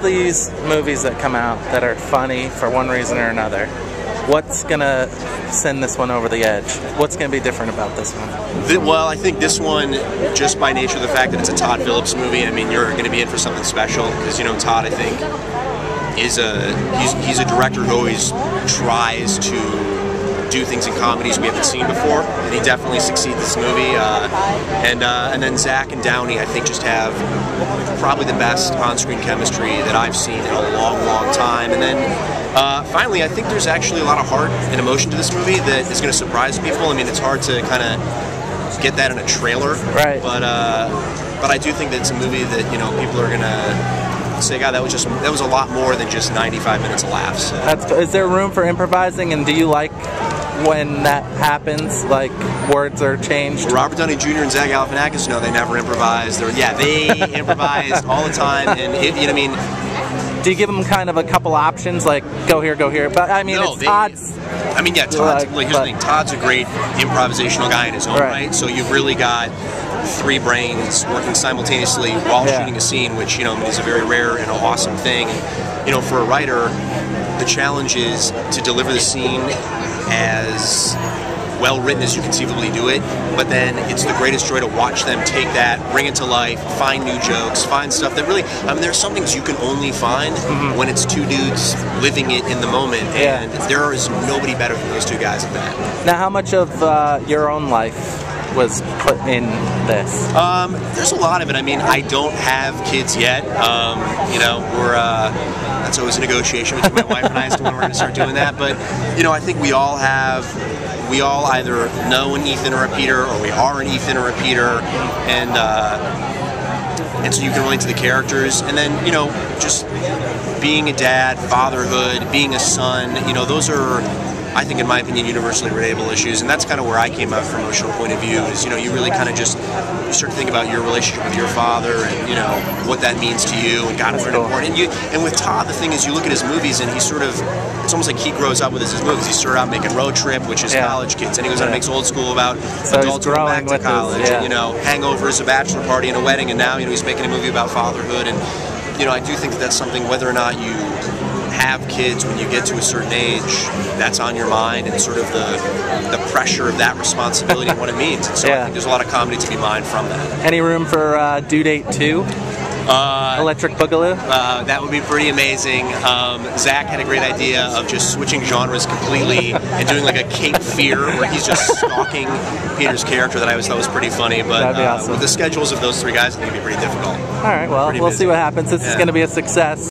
these movies that come out that are funny for one reason or another, what's gonna send this one over the edge? What's gonna be different about this one? Well, I think this one, just by nature of the fact that it's a Todd Phillips movie, I mean, you're gonna be in for something special, because, you know, Todd, I think, is he's a director who always tries to do things in comedies we haven't seen before, and he definitely succeeds in this movie. And then Zach and Downey, I think, just have probably the best on-screen chemistry that I've seen in a long, long time. And then finally, I think there's actually a lot of heart and emotion to this movie that is going to surprise people. I mean, it's hard to kind of get that in a trailer, right? But I do think that it's a movie that, you know, people are going to say, God, that was a lot more than just 95 minutes of laughs. Is there room for improvising, and do you like when that happens, like words are changed? Well, Robert Downey Jr. and Zach Galifianakis, no, they never improvised. They improvised all the time, and you know what I mean? Do you give them kind of a couple options, like go here, go here? But I mean, no, it's Todd's. I mean, yeah, Todd's. Like, here's the thing: Todd's a great improvisational guy in his own right. So you've really got three brains working simultaneously while shooting a scene, which, you know, is a very rare and awesome thing. And, you know, for a writer, the challenge is to deliver the scene as well written as you conceivably do it, but then it's the greatest joy to watch them take that, bring it to life, find new jokes, find stuff that really, I mean, there's some things you can only find when it's two dudes living it in the moment, and there is nobody better than those two guys at that. Now, how much of your own life was put in this? There's a lot of it. I mean, I don't have kids yet. You know, that's always a negotiation between my wife and I as to when we're going to start doing that. But, you know, I think we all either know an Ethan or a Peter, or we are an Ethan or a Peter, and so you can relate to the characters. And then, you know, just being a dad, fatherhood, being a son, you know, those are, I think, in my opinion, universally relatable issues, and that's kind of where I came out from an emotional point of view. Is, you know, you really kind of you start to think about your relationship with your father, and, you know, what that means to you, and God, it's very important. And with Todd, the thing is, you look at his movies, and he sort of, it's almost like he grows up with his movies. He started out making Road Trip, which is college kids, and he goes out and makes Old School about adults going back to college, and, you know, Hangover is a bachelor party and a wedding, and now, you know, he's making a movie about fatherhood. And, you know, I do think that's something, whether or not you have kids, when you get to a certain age, that's on your mind, and sort of the pressure of that responsibility and what it means. And so I think there's a lot of comedy to be mined from that. Any room for Due Date 2? Electric Boogaloo? That would be pretty amazing. Zach had a great idea of just switching genres completely and doing like a Cape Fear, where he's just stalking Peter's character, that I always thought was pretty funny. But that'd be awesome. With the schedules of those three guys, I think it'd be pretty difficult. All right, well, we'll see what happens. This is going to be a success.